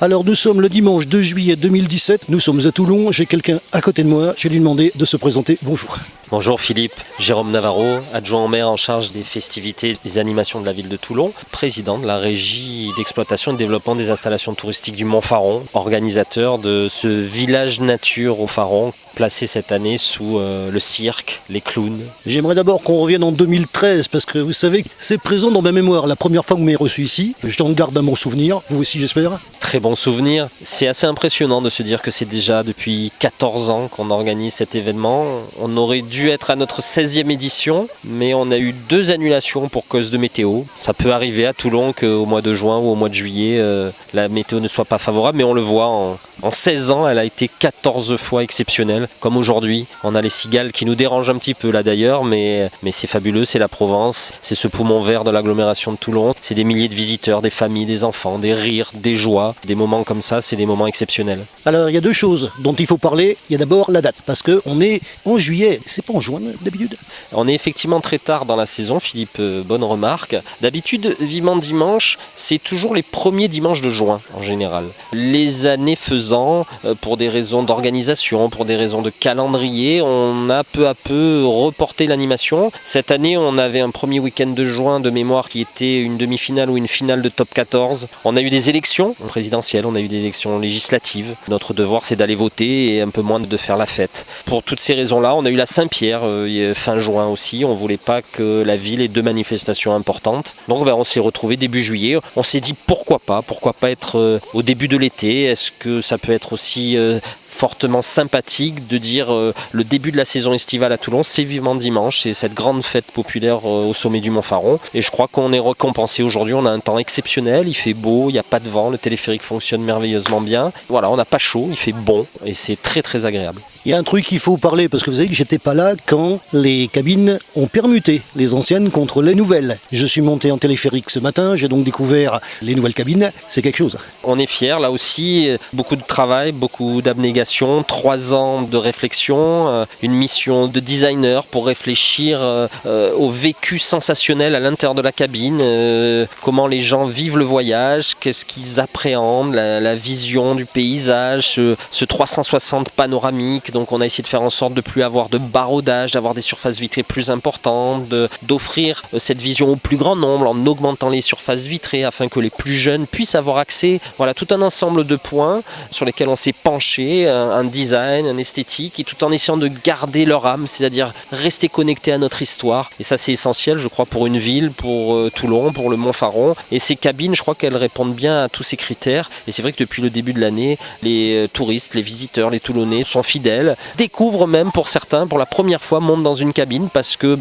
Alors nous sommes le dimanche 2 juillet 2017, nous sommes à Toulon, j'ai quelqu'un à côté de moi, je vais lui demander de se présenter. Bonjour. Bonjour Philippe, Jérôme Navarro, adjoint au maire en charge des festivités et des animations de la ville de Toulon, président de la régie d'exploitation et de développement des installations touristiques du Mont Faron, organisateur de ce village nature au Faron, placé cette année sous le cirque, les clowns. J'aimerais d'abord qu'on revienne en 2013 parce que vous savez, c'est présent dans ma mémoire. La première fois que vous m'avez reçu ici, je t'en garde un bon souvenir, vous aussi j'espère. Très bon souvenir, c'est assez impressionnant de se dire que c'est déjà depuis 14 ans qu'on organise cet événement. On aurait dû être à notre 16e édition, mais on a eu 2 annulations pour cause de météo. Ça peut arriver à Toulon qu'au mois de juin ou au mois de juillet, la météo ne soit pas favorable, mais on le voit, en 16 ans, elle a été 14 fois exceptionnelle, comme aujourd'hui. On a les cigales qui nous dérangent un petit peu là d'ailleurs, mais c'est fabuleux, c'est la Provence, c'est ce poumon vert de l'agglomération de Toulon. C'est des milliers de visiteurs, des familles, des enfants, des rires, des joies. Des moments comme ça, c'est des moments exceptionnels. Alors il y a 2 choses dont il faut parler. Il y a d'abord la date, parce qu'on est en juillet, c'est pas en juin d'habitude. On est effectivement très tard dans la saison, Philippe, bonne remarque. D'habitude, Vivement Dimanche, c'est toujours les premiers dimanches de juin en général. Les années faisant, pour des raisons d'organisation, pour des raisons de calendrier, on a peu à peu reporté l'animation. Cette année, on avait un premier week-end de juin de mémoire qui était une demi-finale ou une finale de top 14. On a eu des élections présidentielles, on a eu des élections législatives. Notre devoir, c'est d'aller voter et un peu moins de faire la fête. Pour toutes ces raisons-là, on a eu la Saint-Pierre fin juin aussi. On ne voulait pas que la ville ait 2 manifestations importantes. Donc on s'est retrouvés début juillet. On s'est dit pourquoi pas être au début de l'été. Est-ce que ça peut être aussi fortement sympathique de dire le début de la saison estivale à Toulon, c'est Vivement Dimanche, c'est cette grande fête populaire au sommet du Mont Faron. Et je crois qu'on est récompensé aujourd'hui, on a un temps exceptionnel, il fait beau, il n'y a pas de vent, le téléphérique fonctionne merveilleusement bien. Voilà, on n'a pas chaud, il fait bon et c'est très très agréable. Il y a un truc qu'il faut parler, parce que vous savez que j'étais pas là quand les cabines ont permuté les anciennes contre les nouvelles. Je suis monté en téléphérique ce matin, j'ai donc découvert les nouvelles cabines, c'est quelque chose. On est fiers, là aussi, beaucoup de travail, beaucoup d'abnégation, 3 ans de réflexion, une mission de designer pour réfléchir au vécu sensationnel à l'intérieur de la cabine, comment les gens vivent le voyage, qu'est-ce qu'ils appréhendent, la vision du paysage, ce 360 panoramique. Donc on a essayé de faire en sorte de ne plus avoir de baraudage, d'avoir des surfaces vitrées plus importantes, d'offrir cette vision au plus grand nombre en augmentant les surfaces vitrées afin que les plus jeunes puissent avoir accès. Voilà, tout un ensemble de points sur lesquels on s'est penché, un design, un esthétique, et tout en essayant de garder leur âme, c'est-à-dire rester connecté à notre histoire. Et ça c'est essentiel, je crois, pour une ville, pour Toulon, pour le Mont Faron. Et ces cabines, je crois qu'elles répondent bien à tous ces critères. Et c'est vrai que depuis le début de l'année, les touristes, les visiteurs, les Toulonnais sont fidèles, découvrent même pour certains, pour la première fois, montent dans une cabine parce que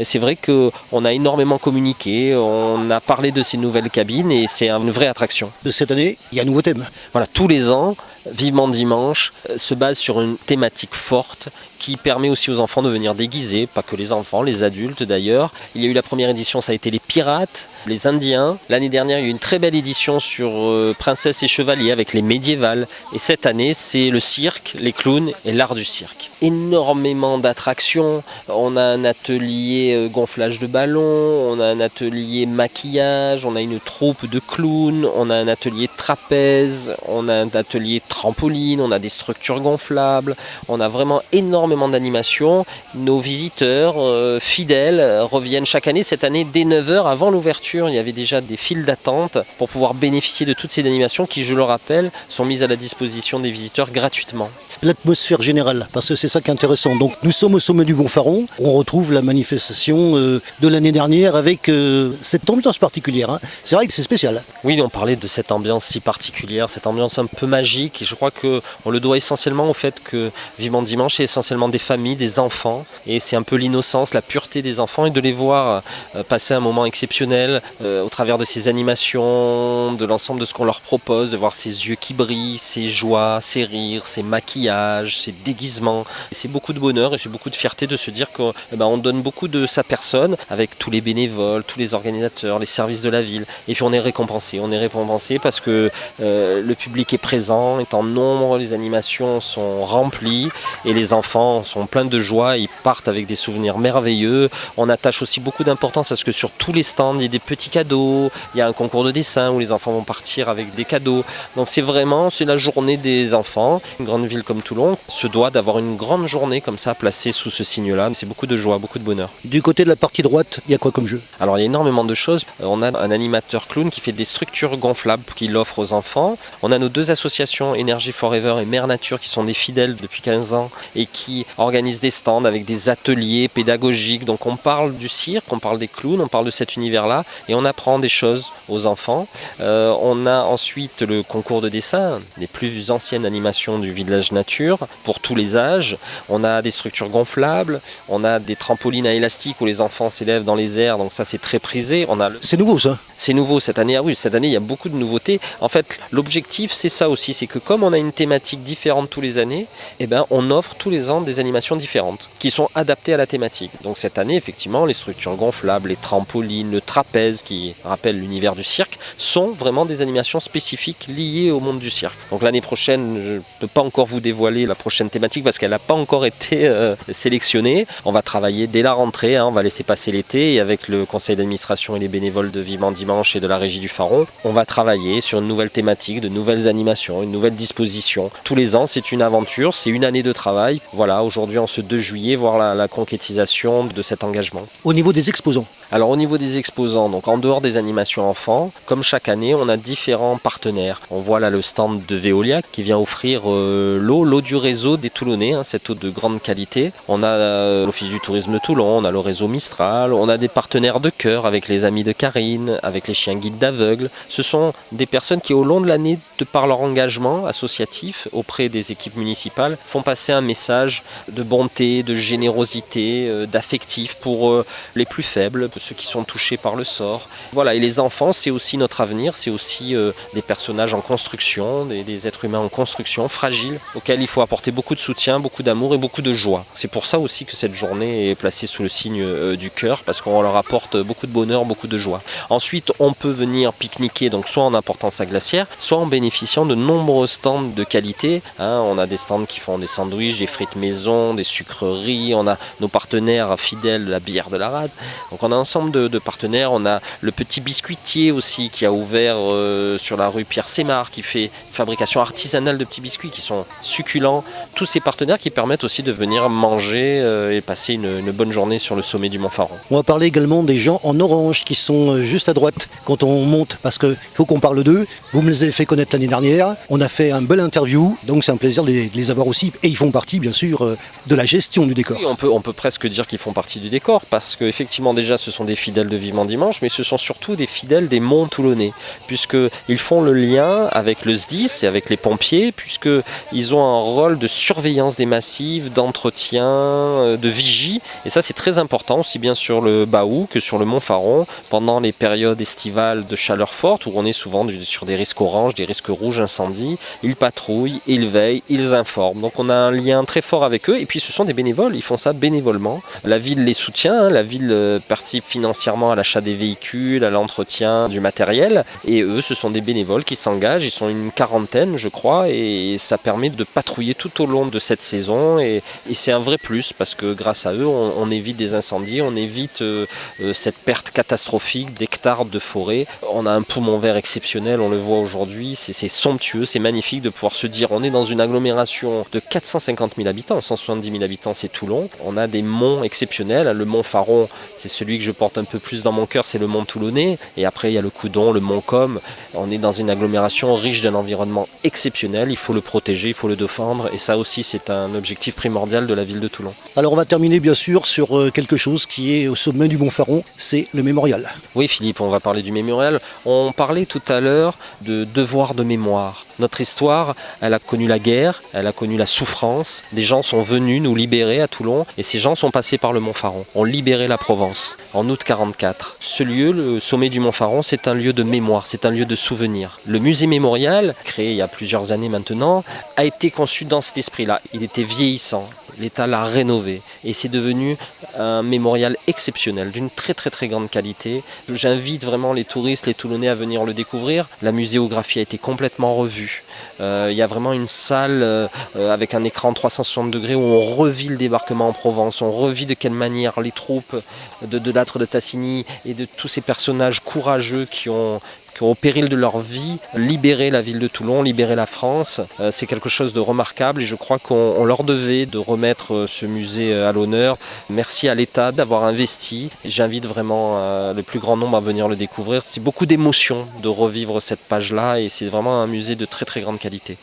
c'est vrai qu'on a énormément communiqué, on a parlé de ces nouvelles cabines et c'est une vraie attraction. Cette année, il y a un nouveau thème. Voilà, tous les ans, Vivement Dimanche se base sur une thématique forte qui permet aussi aux enfants de venir déguisés, pas que les enfants, les adultes d'ailleurs. Il y a eu la première édition, ça a été les pirates, les Indiens. L'année dernière, il y a eu une très belle édition sur princesses et chevaliers avec les médiévales. Et cette année, c'est le cirque, les clowns et l'art du cirque. Énormément d'attractions. On a un atelier gonflage de ballons, on a un atelier maquillage, on a une troupe de clowns, on a un atelier trapèze, on a un atelier trampoline, on a des structures gonflables, on a vraiment énormément d'animations. Nos visiteurs fidèles reviennent chaque année. Cette année, dès 9h avant l'ouverture, il y avait déjà des files d'attente pour pouvoir bénéficier de toutes ces animations qui, je le rappelle, sont mises à la disposition des visiteurs gratuitement. L'atmosphère générale, parce que c'est ça qui est intéressant. Donc nous sommes au sommet du Mont Faron, on retrouve la manifestation de l'année dernière avec cette ambiance particulière. Hein. C'est vrai que c'est spécial. Oui, on parlait de cette ambiance si particulière, cette ambiance un peu magique, et je crois qu'on le doit essentiellement au fait que Vivement Dimanche, c'est essentiellement des familles, des enfants, et c'est un peu l'innocence, la pureté des enfants, et de les voir passer un moment exceptionnel au travers de ces animations, de l'ensemble de ce qu'on leur propose, de voir ces yeux qui brillent, ces joies, ces rires, ces maquillages, ces déguisements. Et c'est beaucoup de bonheur et c'est beaucoup de fierté de se dire qu'on donne beaucoup de sa personne avec tous les bénévoles, tous les organisateurs, les services de la ville, et puis on est récompensé parce que le public est présent, est en nombre, les animations d'animation sont remplis et les enfants sont pleins de joie, ils partent avec des souvenirs merveilleux. On attache aussi beaucoup d'importance à ce que sur tous les stands, il y ait des petits cadeaux, il y a un concours de dessin où les enfants vont partir avec des cadeaux. Donc c'est la journée des enfants. Une grande ville comme Toulon se doit d'avoir une grande journée comme ça placée sous ce signe-là. C'est beaucoup de joie, beaucoup de bonheur. Du côté de la partie droite, il y a quoi comme jeu? Alors il y a énormément de choses. On a un animateur clown qui fait des structures gonflables qu'il offre aux enfants. On a nos deux associations Énergie Forever et Mère Nature qui sont des fidèles depuis 15 ans et qui organisent des stands avec des ateliers pédagogiques. Donc on parle du cirque, on parle des clowns, on parle de cet univers-là et on apprend des choses aux enfants. On a ensuite le concours de dessin, les plus anciennes animations du village nature pour tous les âges. On a des structures gonflables, on a des trampolines à élastique où les enfants s'élèvent dans les airs, donc ça c'est très prisé. C'est nouveau ça? C'est nouveau cette année. Ah oui, cette année il y a beaucoup de nouveautés. En fait, l'objectif c'est ça aussi, c'est que comme on a une thématique différente tous les années, on offre tous les ans des animations différentes qui sont adaptées à la thématique. Donc cette année, effectivement, les structures gonflables, les trampolines, le trapèze qui rappelle l'univers du cirque sont vraiment des animations spécifiques liées au monde du cirque. Donc l'année prochaine, je ne peux pas encore vous dévoiler la prochaine thématique parce qu'elle n'a pas encore été sélectionnée. On va travailler dès la rentrée, on va laisser passer l'été et avec le conseil d'administration et les bénévoles de Vivement Dimanche et de la régie du Pharon, on va travailler sur une nouvelle thématique, de nouvelles animations, une nouvelle disposition. Tous les ans, c'est une aventure, c'est une année de travail. Voilà, aujourd'hui, en ce 2 juillet, voir la concrétisation de cet engagement. Au niveau des exposants? Alors au niveau des exposants, donc en dehors des animations enfants, comme chaque année, on a différents partenaires. On voit là le stand de Veolia qui vient offrir l'eau du réseau des Toulonnais, cette eau de grande qualité. On a l'Office du tourisme de Toulon, on a le réseau Mistral, on a des partenaires de cœur avec les amis de Karine, avec les chiens guides d'aveugles. Ce sont des personnes qui au long de l'année, de par leur engagement associatif auprès des équipes municipales, font passer un message de bonté, de générosité, d'affectif pour les plus faibles, ceux qui sont touchés par le sort. Voilà, et les enfants, c'est aussi notre avenir, c'est aussi des personnages en construction, des êtres humains en construction, fragiles, auxquels il faut apporter beaucoup de soutien, beaucoup d'amour et beaucoup de joie. C'est pour ça aussi que cette journée est placée sous le signe du cœur, parce qu'on leur apporte beaucoup de bonheur, beaucoup de joie. Ensuite, on peut venir pique-niquer, donc soit en apportant sa glacière, soit en bénéficiant de nombreux stands de qualité. On a des stands qui font des sandwichs, des frites maison, des sucreries, on a nos partenaires fidèles, la bière de la Rade. Donc on a un ensemble de partenaires, on a le petit biscuitier aussi qui a ouvert sur la rue Pierre-Sémar, qui fait fabrication artisanale de petits biscuits qui sont succulents. Tous ces partenaires qui permettent aussi de venir manger et passer une bonne journée sur le sommet du Mont Pharon. On va parler également des gens en orange qui sont juste à droite quand on monte, parce qu'il faut qu'on parle d'eux. Vous me les avez fait connaître l'année dernière. On a fait un bel interview, donc c'est un plaisir de les avoir aussi. Et ils font partie, bien sûr, de la gestion du décor. Oui, on peut presque dire qu'ils font partie du décor, parce qu'effectivement déjà ce sont des fidèles de Vivement Dimanche, mais ce sont surtout des fidèles des monts toulonnais, puisqu'ils font le lien avec le SDIS et avec les pompiers, puisqu'ils ont un rôle de surveillance des massifs, d'entretien, de vigie, et ça c'est très important, aussi bien sur le Baou que sur le Mont Pharon, pendant les périodes estivales de chaleur forte, où on est souvent sur des risques orange, des risques rouges, incendie. Ils patrouillent, ils veillent, ils informent. Donc on a un lien très fort avec eux, et puis ce sont des bénévoles, ils font ça bénévolement. La ville les soutient, la ville participe financièrement à l'achat des véhicules, à l'entretien du matériel, et eux ce sont des bénévoles qui s'engagent, ils sont une quarantaine je crois, et ça permet de patrouiller tout au long de cette saison, et c'est un vrai plus, parce que grâce à eux on évite des incendies, on évite cette perte catastrophique d'hectares de forêt. On a un poumon vert exceptionnel, on le voit aujourd'hui, c'est somptueux, c'est magnifique de pouvoir se dire on est dans une agglomération de 450 000 habitants, 170 000 habitants c'est Toulon, on a des monts exceptionnels, le mont Pharon c'est celui que je porte un peu plus dans mon cœur, c'est le mont Toulonnais, et après il y a le Coudon, le mont Com. On est dans une agglomération riche d'un environnement exceptionnel, il faut le protéger, il faut le défendre, et ça aussi c'est un objectif primordial de la ville de Toulon. Alors on va terminer bien sûr sur quelque chose qui est au sommet du Mont Pharon, c'est le mémorial. Oui Philippe, on va parler du mémorial. On parlait tout à l'heure de devoir de mémoire. Notre histoire, elle a connu la guerre, elle a connu la souffrance. Des gens sont venus nous libérer à Toulon, et ces gens sont passés par le Mont Pharon, ont libéré la Provence en août 1944. Ce lieu, le sommet du Mont Pharon, c'est un lieu de mémoire, c'est un lieu de souvenir. Le musée mémorial, créé il y a plusieurs années maintenant, a été conçu dans cet esprit-là. Il était vieillissant, l'État l'a rénové, et c'est devenu un mémorial exceptionnel, d'une très très très grande qualité. J'invite vraiment les touristes, les Toulonnais à venir le découvrir. La muséographie a été complètement revue. Il y a vraiment une salle avec un écran 360 degrés où on revit le débarquement en Provence, on revit de quelle manière les troupes de Lattre de Tassigny et de tous ces personnages courageux qui ont au péril de leur vie, libéré la ville de Toulon, libéré la France. C'est quelque chose de remarquable et je crois qu'on leur devait de remettre ce musée à l'honneur. Merci à l'État d'avoir investi. J'invite vraiment le plus grand nombre à venir le découvrir. C'est beaucoup d'émotion de revivre cette page-là et c'est vraiment un musée de très très grande qualité.